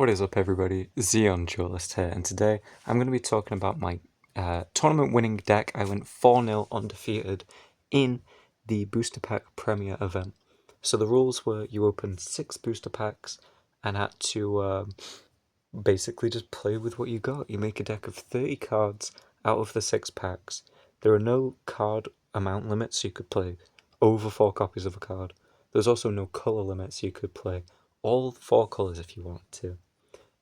What is up, everybody? Xeon Duelist here, and today I'm going to be talking about my tournament winning deck. I went 4-0 undefeated in the Booster Pack Premier event. So the rules were you opened 6 booster packs and had to basically just play with what you got. You make a deck of 30 cards out of the 6 packs. There are no card amount limits, so you could play over 4 copies of a card. There's also no colour limits, so you could play all 4 colours if you wanted to.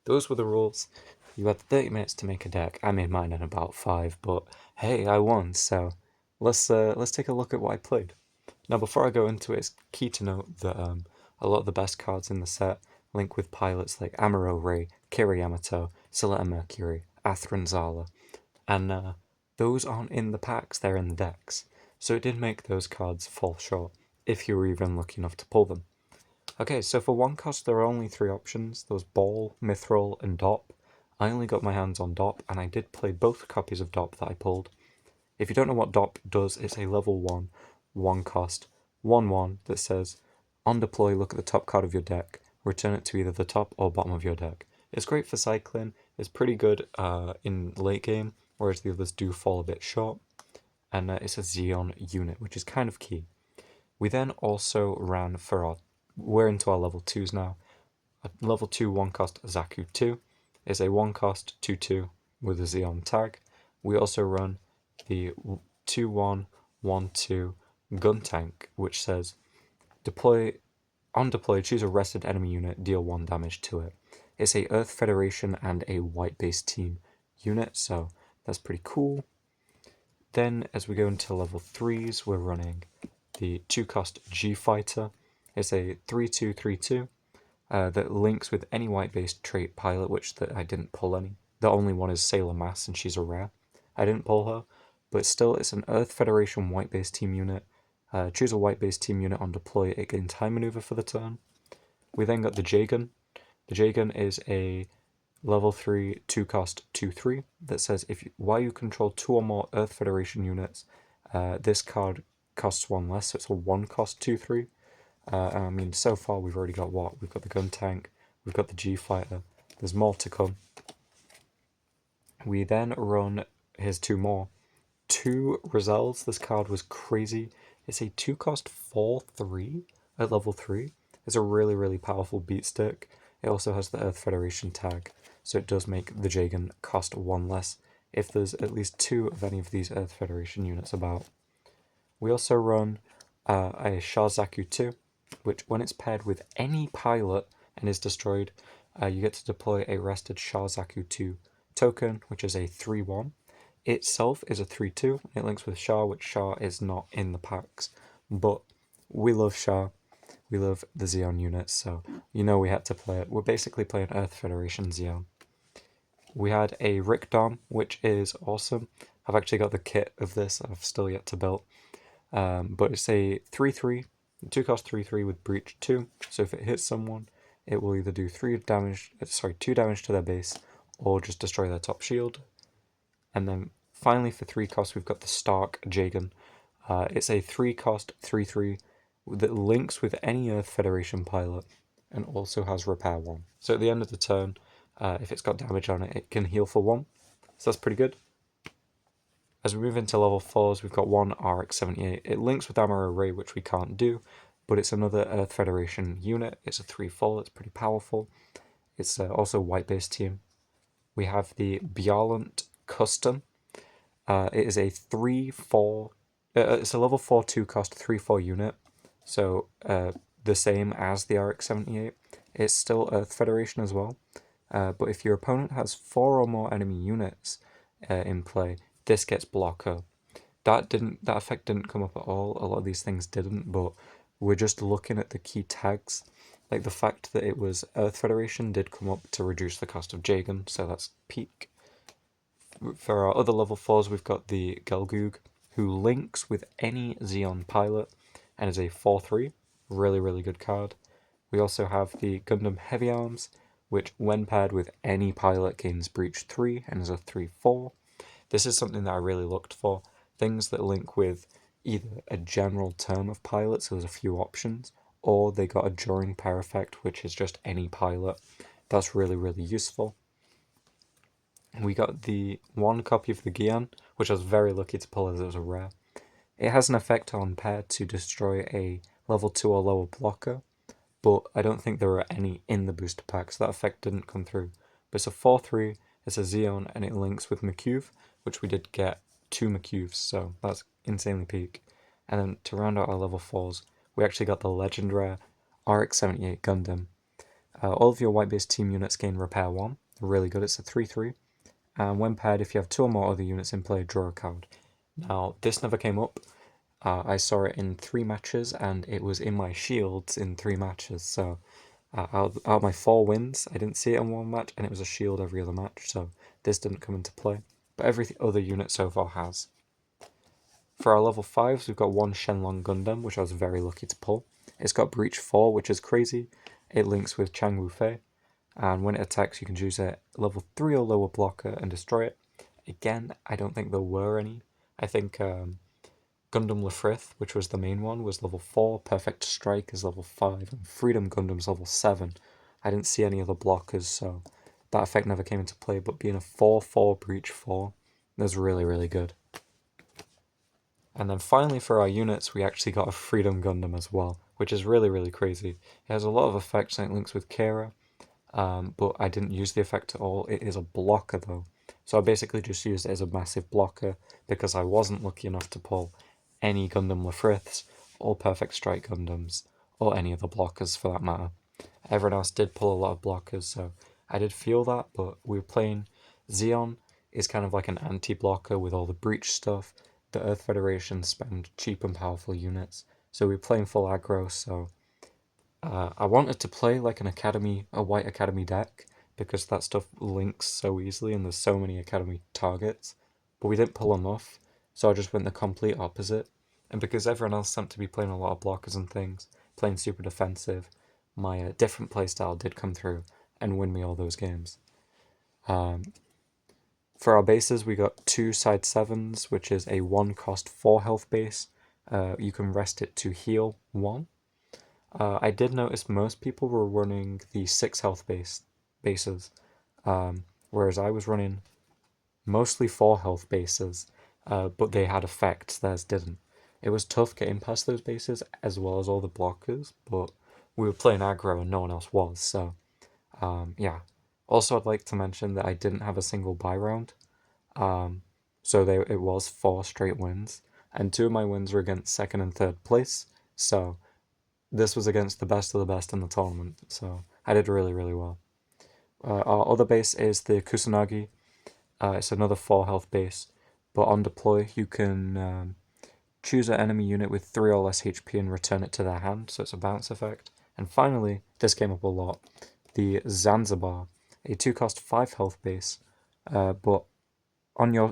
Those were the rules. You had 30 minutes to make a deck. I made mine in about 5, but hey, I won, so let's take a look at what I played. Now, before I go into it, it's key to note that a lot of the best cards in the set link with pilots like Amuro Ray, Kira Yamato, Soletta Mercury, Athrin Zala, and those aren't in the packs, they're in the decks. So it did make those cards fall short, if you were even lucky enough to pull them. Okay, so for one cost there are only 3 options. There was Ball, Mithril, and Dop. I only got my hands on Dop, and I did play both copies of Dop that I pulled. If you don't know what Dop does, it's a level 1 cost, 1/1 that says, on deploy, look at the top card of your deck, return it to either the top or bottom of your deck. It's great for cycling, it's pretty good in late game, whereas the others do fall a bit short, and it's a Xeon unit, which is kind of key. We then also ran for we're into our level 2s now. A level 2 1 cost Zaku 2 is a 1 cost 2/2 with a Xeon tag. We also run the 2/1 1/2 gun tank, which says on deploy, choose a rested enemy unit, deal 1 damage to it. It's a Earth Federation and a white base team unit, so that's pretty cool. Then as we go into level 3s, we're running the 2 cost G Fighter. It's a 3/2/3/2 that links with any white-based trait pilot, which I didn't pull any. The only one is Sailor Mass, and she's a rare. I didn't pull her, but still, it's an Earth Federation white-based team unit. Choose a white-based team unit on deploy. It gains time maneuver for the turn. We then got the J-Gun. The J-Gun is a level 3 2 cost 2/3 that says while you control 2 or more Earth Federation units, this card costs 1 less, so it's a 1 cost 2/3. I mean, so far we've already got what? We've got the gun tank, we've got the G Fighter, there's more to come. We then run, here's 2 more. 2 Rozelles, this card was crazy. It's a 2 cost 4/3 at level 3. It's a really, really powerful beat stick. It also has the Earth Federation tag, so it does make the J-Gun cost 1 less if there's at least 2 of any of these Earth Federation units about. We also run a Shah Zaku 2, which when it's paired with any pilot and is destroyed, you get to deploy a rested Shah Zaku 2 token, which is a 3/1. Itself is a 3/2. It links with Shah, which Shah is not in the packs. But we love Shah. We love the Xeon units, so you know we had to play it. We're basically playing Earth Federation Xeon. We had a Rick Dom, which is awesome. I've actually got the kit of this. I've still yet to build. But it's a 3/3, 2 cost 3/3 with Breach 2. So if it hits someone, it will either do 2 damage to their base, or just destroy their top shield. And then finally for 3 costs, we've got the Stark Jagan. It's a 3 cost 3/3 that links with any Earth Federation pilot, and also has Repair 1. So at the end of the turn, if it's got damage on it, it can heal for 1. So that's pretty good. As we move into level 4s, we've got 1 RX-78. It links with Amuro Ray, which we can't do, but it's another Earth Federation unit. It's a 3/4, it's pretty powerful. It's also white-based team. We have the Bjarlant Custom. It is a 3/4, it's a level 4 2 cost 3/4 unit, so the same as the RX-78. It's still Earth Federation as well, but if your opponent has 4 or more enemy units in play, this gets blocker. That effect didn't come up at all. A lot of these things didn't, but we're just looking at the key tags. Like the fact that it was Earth Federation did come up to reduce the cost of Jagan, so that's peak. For our other level 4s, we've got the Gelgoog, who links with any Xeon pilot and is a 4/3. Really, really good card. We also have the Gundam Heavy Arms, which when paired with any pilot gains Breach 3 and is a 3/4. This is something that I really looked for. Things that link with either a general term of pilots, so there's a few options, or they got a during pair effect, which is just any pilot. that's really, really useful. We got the one copy of the Gian, which I was very lucky to pull as it was a rare. It has an effect on pair to destroy a level 2 or lower blocker, but I don't think there are any in the booster pack, so that effect didn't come through. But it's a 4/3, it's a Xeon, and it links with McCuve, which we did get 2 McCuves, so that's insanely peak. And then to round out our level 4s, we actually got the Legend Rare RX-78 Gundam. All of your white-based team units gain Repair 1, really good, it's a 3/3. And when paired, if you have 2 or more other units in play, draw a card. Now, this never came up. I saw it in 3 matches, and it was in my shields in 3 matches, so out of my 4 wins, I didn't see it in 1 match, and it was a shield every other match, so this didn't come into play. But every other unit so far has. For our level 5s, we've got one Shenlong Gundam, which I was very lucky to pull. It's got Breach 4, which is crazy. It links with Chang Wu Fei, and when it attacks, you can choose a level 3 or lower blocker and destroy it. Again, I don't think there were any. I think Gundam Lefrith, which was the main one, was level 4, Perfect Strike is level 5, and Freedom Gundam's level 7. I didn't see any other blockers, so that effect never came into play, but being a 4/4 Breach 4 was really, really good. And then finally for our units, we actually got a Freedom Gundam as well, which is really, really crazy. It has a lot of effects and it links with Kira, but I didn't use the effect at all. It is a blocker though. So I basically just used it as a massive blocker because I wasn't lucky enough to pull any Gundam Lefriths or Perfect Strike Gundams or any other blockers for that matter. Everyone else did pull a lot of blockers, so I did feel that, but we were playing Xeon is kind of like an anti-blocker with all the breach stuff. The Earth Federation spend cheap and powerful units, so we were playing full aggro, so I wanted to play like a white academy deck, because that stuff links so easily and there's so many academy targets, but we didn't pull enough, so I just went the complete opposite. And because everyone else seemed to be playing a lot of blockers and things, playing super defensive, my different playstyle did come through and win me all those games. For our bases, we got 2 side 7s, which is a 1 cost 4 health base. You can rest it to heal 1. I did notice most people were running the 6 health bases, whereas I was running mostly 4 health bases, but they had effects, theirs didn't. It was tough getting past those bases as well as all the blockers, but we were playing aggro and no one else was, so yeah. Also, I'd like to mention that I didn't have a single buy round, so it was 4 straight wins, and 2 of my wins were against 2nd and 3rd place, so this was against the best of the best in the tournament, so I did really, really well. Our other base is the Kusanagi. It's another 4 health base, but on deploy you can choose an enemy unit with 3 or less HP and return it to their hand, so it's a bounce effect. And finally, this came up a lot, the Zanzibar, a 2 cost 5 health base, but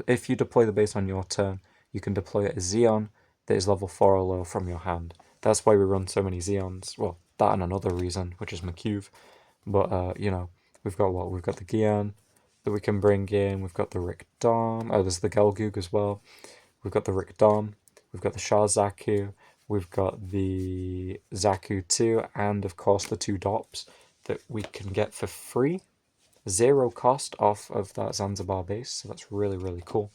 if you deploy the base on your turn, you can deploy a Xeon that is level 4 or lower from your hand. That's why we run so many Xeons. Well, that and another reason, which is McCuve. But, you know, we've got what? We've got the Gian that we can bring in. We've got the Rick Dom. Oh, there's the Gelgoog as well. We've got the Rick Dom. We've got the Shah Zaku. We've got the Zaku 2. And, of course, the 2 Dops that we can get for free. 0 cost off of that Zanzibar base. So that's really, really cool.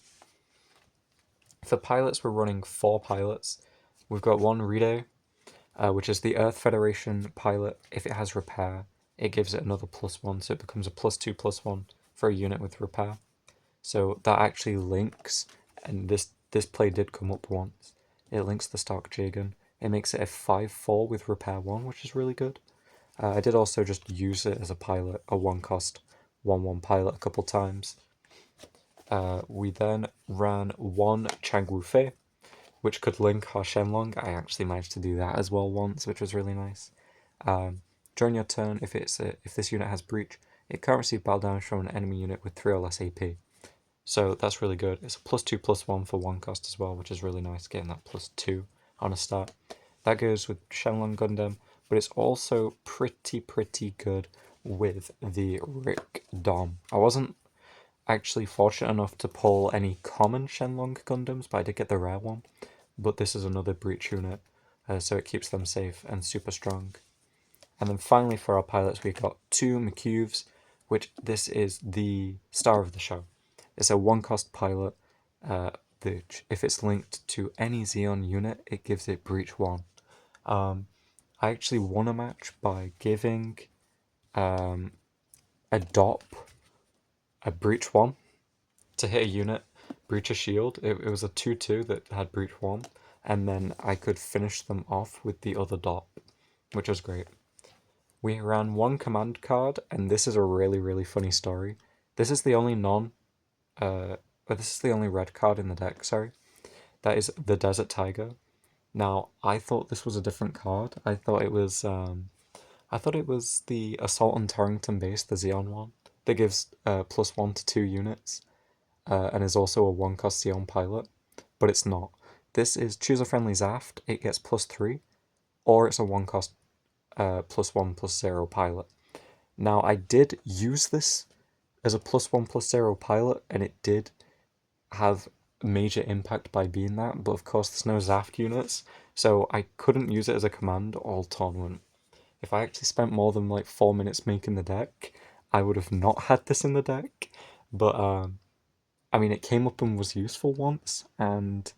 For pilots, we're running 4 pilots. We've got one Ride, which is the Earth Federation pilot. If it has repair, it gives it another +1, so it becomes a +2/+1 for a unit with repair. So that actually links, and this play did come up once. It links the Stark Jagan. It makes it a 5/4 with repair 1, which is really good. I did also just use it as a pilot, a 1 cost 1/1 pilot a couple times. We then ran one Chang Wu Fei, which could link our Shenlong. I actually managed to do that as well once, which was really nice. During your turn, if this unit has breach, it can't receive battle damage from an enemy unit with 3 or less AP. So that's really good. It's a +2/+1 for 1 cost as well, which is really nice, getting that +2 on a start. That goes with Shenlong Gundam, but it's also pretty good with the Rick Dom. I wasn't actually fortunate enough to pull any common Shenlong Gundams, but I did get the rare one. But this is another breach unit, so it keeps them safe and super strong. And then finally for our pilots, we got 2 McCuves. which this is the star of the show. It's a one-cost pilot, which if it's linked to any Xeon unit, it gives it Breach 1. I actually won a match by giving a DOP a Breach 1 to hit a unit, breach a shield. It was a 2-2 that had breach 1, and then I could finish them off with the other DOP, which was great. We ran one command card, and this is a really, really funny story. This is the only this is the only red card in the deck, sorry. That is the Desert Tiger. Now, I thought this was a different card. I thought it was the Assault on Torrington base, the Xeon one, that gives +1 to 2 units, and is also a 1-cost Xeon pilot, but it's not. This is choose a friendly Zaft, it gets +3, or it's a 1-cost +1/+0 pilot. Now, I did use this as a +1/+0 pilot, and it did have major impact by being that, but of course there's no Zaft units, so I couldn't use it as a command all tournament. If I actually spent more than like 4 minutes making the deck, I would have not had this in the deck, but I mean, it came up and was useful once, and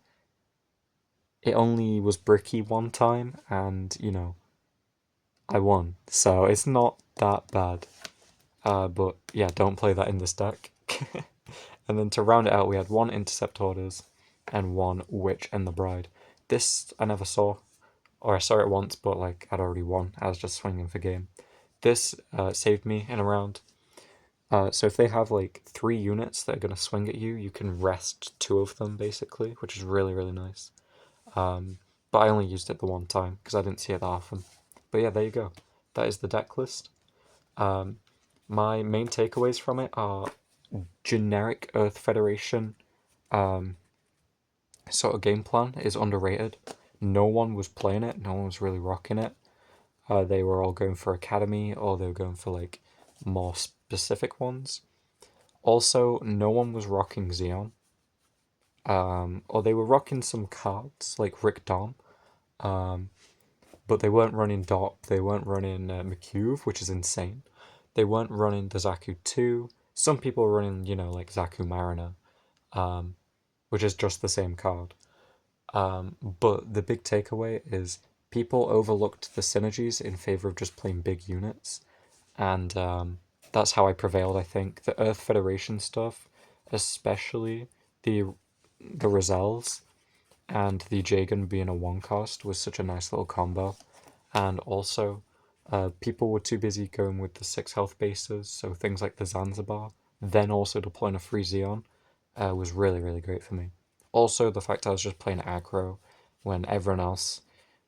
it only was bricky one time, and, you know, I won, so it's not that bad. But yeah, don't play that in this deck. And then to round it out, we had one Intercept Orders and one Witch and the Bride. This I never saw, or I saw it once, but like I'd already won. I was just swinging for game. This saved me in a round. So if they have like 3 units that are going to swing at you, you can rest 2 of them basically, which is really, really nice. But I only used it the one time because I didn't see it that often. But yeah, there you go. That is the deck list. My main takeaways from it are generic Earth Federation sort of game plan is underrated. No one was playing it, no one was really rocking it. They were all going for Academy, or they were going for like more specific ones. Also, no one was rocking Xeon. Or they were rocking some cards like Rick Dom. But they weren't running DOP, they weren't running McCuve, which is insane. They weren't running the Zaku 2. Some people were running, you know, like Zaku Mariner, which is just the same card. But the big takeaway is people overlooked the synergies in favor of just playing big units. And that's how I prevailed, I think. The Earth Federation stuff, especially the Rozelles and the Jagan being a 1-cost, was such a nice little combo. And also, people were too busy going with the 6 health bases, so things like the Zanzibar, then also deploying a free Xeon, was really, really great for me. Also, the fact I was just playing aggro when everyone else,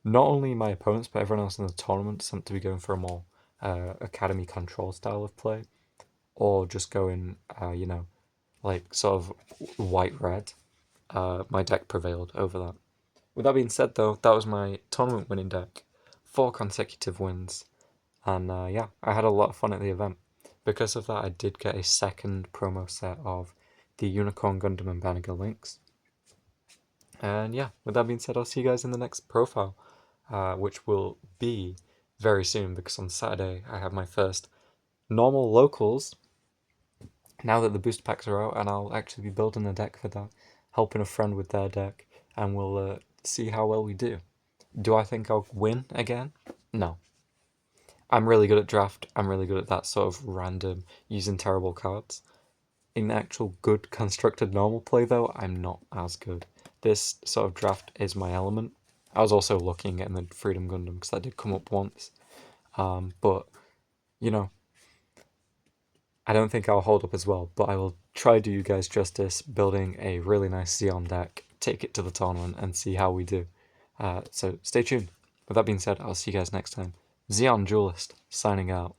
not only my opponents, but everyone else in the tournament seemed to be going for a more Academy control style of play, or just going, you know, like sort of white-red. My deck prevailed over that. With that being said, though, that was my tournament winning deck. 4 consecutive wins. And yeah, I had a lot of fun at the event. Because of that, I did get a second promo set of the Unicorn Gundam and Banner links. And yeah, with that being said, I'll see you guys in the next profile, which will be very soon, because on Saturday I have my first normal locals, now that the booster packs are out, and I'll actually be building a deck for that, helping a friend with their deck, and we'll see how well we do. Do I think I'll win again? No. I'm really good at draft, I'm really good at that sort of random, using terrible cards. In actual good constructed normal play, though, I'm not as good. This sort of draft is my element. I was also looking at the Freedom Gundam, because that did come up once. But, you know, I don't think I'll hold up as well, but I will try to do you guys justice, building a really nice Xeon deck, take it to the tournament, and see how we do. So stay tuned. With that being said, I'll see you guys next time. Xeon Duelist, signing out.